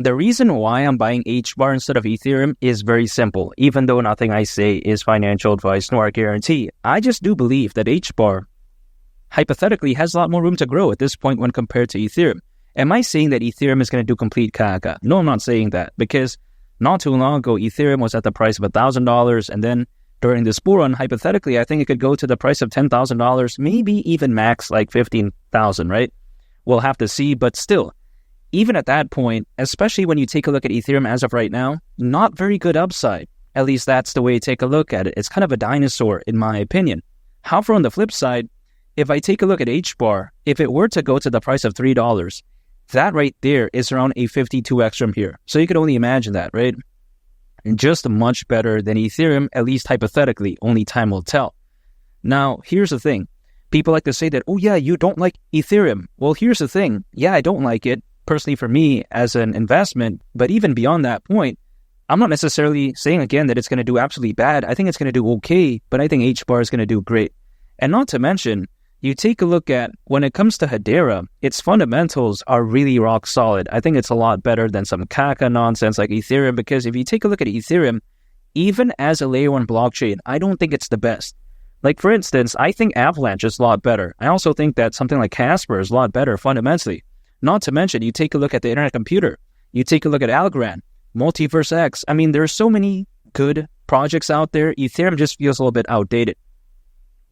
The reason why I'm buying HBAR instead of Ethereum is very simple, even though nothing I say is financial advice nor a guarantee. I just do believe that HBAR, hypothetically, has a lot more room to grow at this point when compared to Ethereum. Am I saying that Ethereum is going to do complete caca? No, I'm not saying that, because not too long ago, Ethereum was at the price of $1,000, and then during this bull run, hypothetically, I think it could go to the price of $10,000, maybe even max like $15,000, right? We'll have to see, but still, even at that point, especially when you take a look at Ethereum as of right now, not very good upside. At least that's the way you take a look at it. It's kind of a dinosaur, in my opinion. However, on the flip side, if I take a look at HBAR, if it were to go to the price of $3, that right there is around a 52x from here. So you could only imagine that, right? And just much better than Ethereum, at least hypothetically. Only time will tell. Now, here's the thing. People like to say that, oh yeah, you don't like Ethereum. Well, here's the thing. Yeah, I don't like it. Personally, for me as an investment, but even beyond that point, I'm not necessarily saying again that it's going to do absolutely bad. I think it's going to do okay, but I think HBAR is going to do great. And not to mention, you take a look at when it comes to Hedera, its fundamentals are really rock solid. I think it's a lot better than some caca nonsense like Ethereum, because if you take a look at Ethereum, even as a layer 1 blockchain, I don't think it's the best. Like, for instance, I think Avalanche is a lot better. I also think that something like Casper is a lot better fundamentally. Not to mention, you take a look at the Internet Computer, you take a look at Algorand, Multiverse X. I mean, there's so many good projects out there. Ethereum just feels a little bit outdated.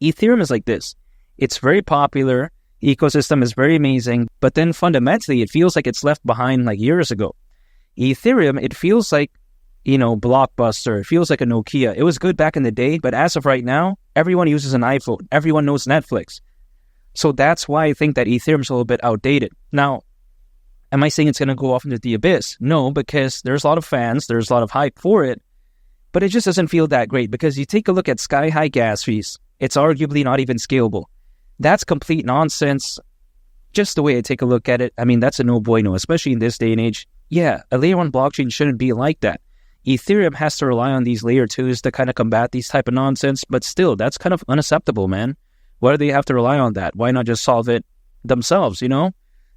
Ethereum is like this. It's very popular, the ecosystem is very amazing, but then fundamentally, it feels like it's left behind like years ago. Ethereum, it feels like, Blockbuster. It feels like a Nokia. It was good back in the day, but as of right now, everyone uses an iPhone. Everyone knows Netflix. So that's why I think that Ethereum's a little bit outdated. Now, am I saying it's going to go off into the abyss? No, because there's a lot of fans, there's a lot of hype for it, but it just doesn't feel that great, because you take a look at sky-high gas fees. It's arguably not even scalable. That's complete nonsense, just the way I take a look at it. I mean, that's a no bueno, especially in this day and age. Yeah, a layer 1 blockchain shouldn't be like that. Ethereum has to rely on these layer 2s to kind of combat these type of nonsense, but still, that's kind of unacceptable, man. Why do they have to rely on that? Why not just solve it themselves,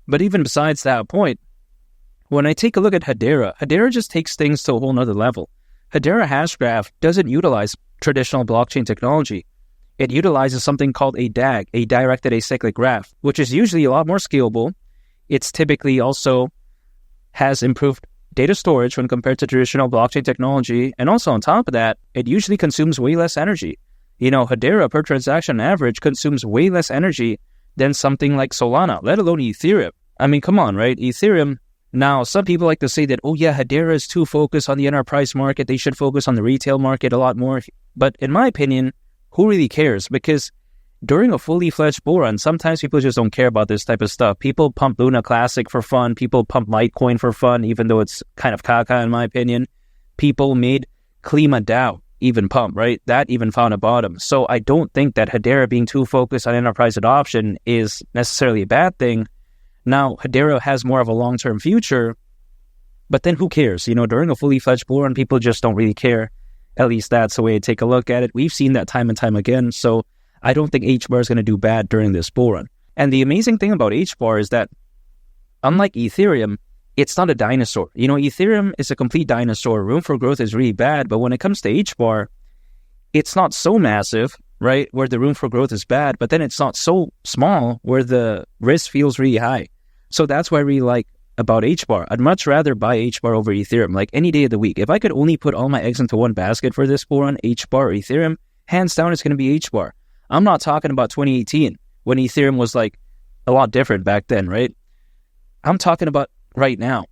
But even besides that point, when I take a look at Hedera, Hedera just takes things to a whole nother level. Hedera Hashgraph doesn't utilize traditional blockchain technology. It utilizes something called a DAG, a directed acyclic graph, which is usually a lot more scalable. It's typically also has improved data storage when compared to traditional blockchain technology. And also on top of that, it usually consumes way less energy. Hedera per transaction average consumes way less energy than something like Solana, let alone Ethereum. I mean, come on, right? Ethereum. Now, some people like to say that, oh yeah, Hedera is too focused on the enterprise market. They should focus on the retail market a lot more. But in my opinion, who really cares? Because during a fully fledged bull run, sometimes people just don't care about this type of stuff. People pump Luna Classic for fun. People pump Litecoin for fun, even though it's kind of caca in my opinion. People made Klima DAO even pump, right? That even found a bottom. So I don't think that Hedera being too focused on enterprise adoption is necessarily a bad thing. Now, Hedera has more of a long-term future, but then who cares? During a fully fledged bull run, people just don't really care. At least that's the way I take a look at it. We've seen that time and time again. So I don't think HBAR is going to do bad during this bull run. And the amazing thing about HBAR is that, unlike Ethereum, it's not a dinosaur. Ethereum is a complete dinosaur. Room for growth is really bad. But when it comes to HBAR, it's not so massive, right, where the room for growth is bad. But then it's not so small where the risk feels really high. So that's why I really like about HBAR. I'd much rather buy HBAR over Ethereum, like any day of the week. If I could only put all my eggs into one basket for this bull run, HBAR or Ethereum, hands down it's going to be HBAR. I'm not talking about 2018 when Ethereum was like a lot different back then, right? I'm talking about right now,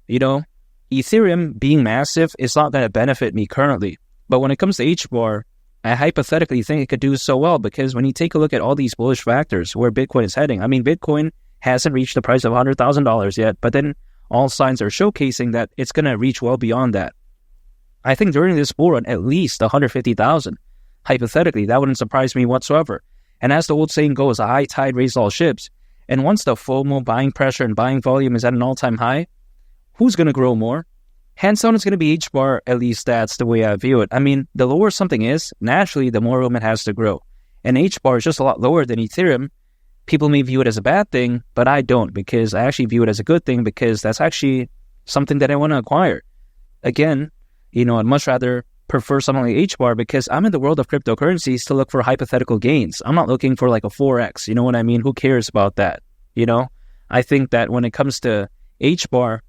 Ethereum being massive is not going to benefit me currently. But when it comes to HBAR, I hypothetically think it could do so well, because when you take a look at all these bullish factors where Bitcoin is heading, I mean, Bitcoin hasn't reached the price of $100,000 yet, but then all signs are showcasing that it's going to reach well beyond that. I think during this bull run, at least 150,000. Hypothetically, that wouldn't surprise me whatsoever. And as the old saying goes, a high tide raises all ships. And once the FOMO buying pressure and buying volume is at an all-time high, who's going to grow more? Hands down, it's going to be HBAR, at least that's the way I view it. I mean, the lower something is, naturally, the more room it has to grow. And HBAR is just a lot lower than Ethereum. People may view it as a bad thing, but I don't, because I actually view it as a good thing, because that's actually something that I want to acquire. Again, I'd much rather prefer something like HBAR because I'm in the world of cryptocurrencies to look for hypothetical gains. I'm not looking for like a 4x. You know what I mean? Who cares about that? I think that when it comes to HBAR,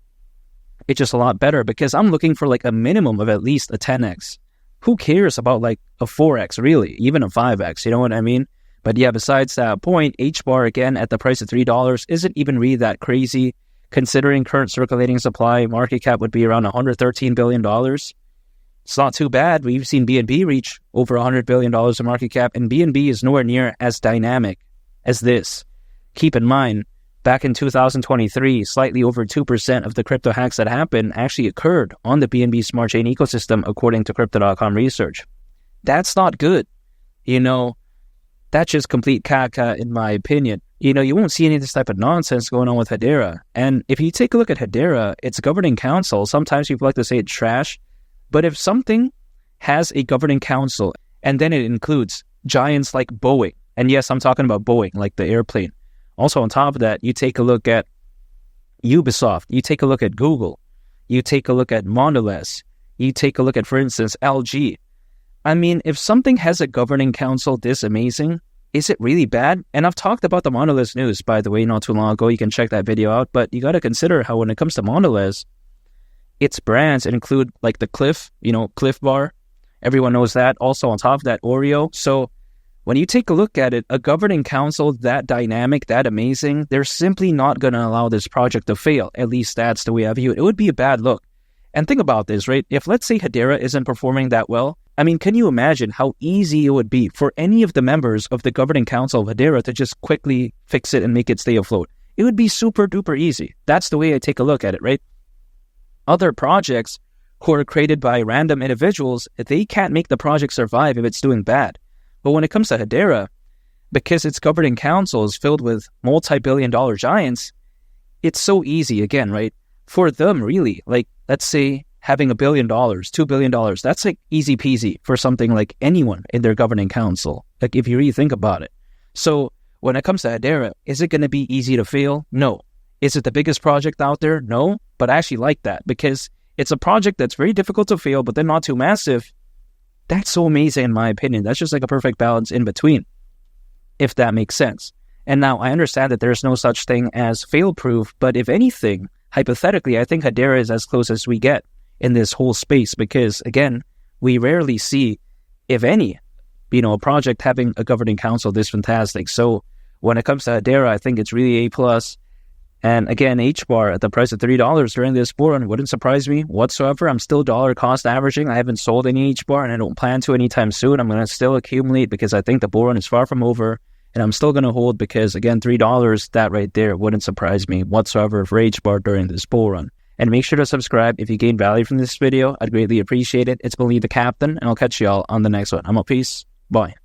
it's just a lot better because I'm looking for like a minimum of at least a 10x. Who cares about like a 4x really, even a 5x, you know what I mean? But yeah, besides that point, HBAR again at the price of $3 isn't even really that crazy considering current circulating supply. Market cap would be around $113 billion. It's not too bad. We've seen BNB reach over $100 billion in market cap, and BNB is nowhere near as dynamic as this. Keep in mind, back in 2023, slightly over 2% of the crypto hacks that happened actually occurred on the BNB Smart Chain ecosystem, according to Crypto.com research. That's not good. That's just complete caca, in my opinion. You won't see any of this type of nonsense going on with Hedera. And if you take a look at Hedera, its governing council, sometimes people like to say it's trash, but if something has a governing council, and then it includes giants like Boeing, and yes, I'm talking about Boeing, like the airplane. Also on top of that, you take a look at Ubisoft, you take a look at Google, you take a look at Mondelez, you take a look at, for instance, LG. I mean, if something has a governing council this amazing, is it really bad? And I've talked about the Mondelez news, by the way, not too long ago. You can check that video out. But you got to consider how when it comes to Mondelez, its brands include like the Cliff Bar. Everyone knows that. Also on top of that, Oreo. So when you take a look at it, a governing council that dynamic, that amazing, they're simply not going to allow this project to fail. At least that's the way I view it. It would be a bad look. And think about this, right? If let's say Hedera isn't performing that well, I mean, can you imagine how easy it would be for any of the members of the governing council of Hedera to just quickly fix it and make it stay afloat? It would be super duper easy. That's the way I take a look at it, right? Other projects who are created by random individuals, they can't make the project survive if it's doing bad. But when it comes to Hedera, because its governing council is filled with multi-billion-dollar giants, it's so easy again, right? For them, really, like, let's say having $1 billion, $2 billion, that's like easy peasy for something like anyone in their governing council, like if you really think about it. So when it comes to Hedera, is it going to be easy to fail? No. Is it the biggest project out there? No. But I actually like that because it's a project that's very difficult to fail, but then not too massive. That's so amazing in my opinion. That's just like a perfect balance in between, if that makes sense. And now I understand that there's no such thing as fail-proof, but if anything, hypothetically, I think Hedera is as close as we get in this whole space because, again, we rarely see, if any, a project having a governing council this fantastic. So when it comes to Hedera, I think it's really A+. And again, HBAR at the price of $3 during this bull run wouldn't surprise me whatsoever. I'm still dollar cost averaging. I haven't sold any HBAR and I don't plan to anytime soon. I'm going to still accumulate because I think the bull run is far from over. And I'm still going to hold because, again, $3, that right there wouldn't surprise me whatsoever for HBAR during this bull run. And make sure to subscribe if you gain value from this video. I'd greatly appreciate it. It's been Lee the Captain, and I'll catch y'all on the next one. I'm out. Peace. Bye.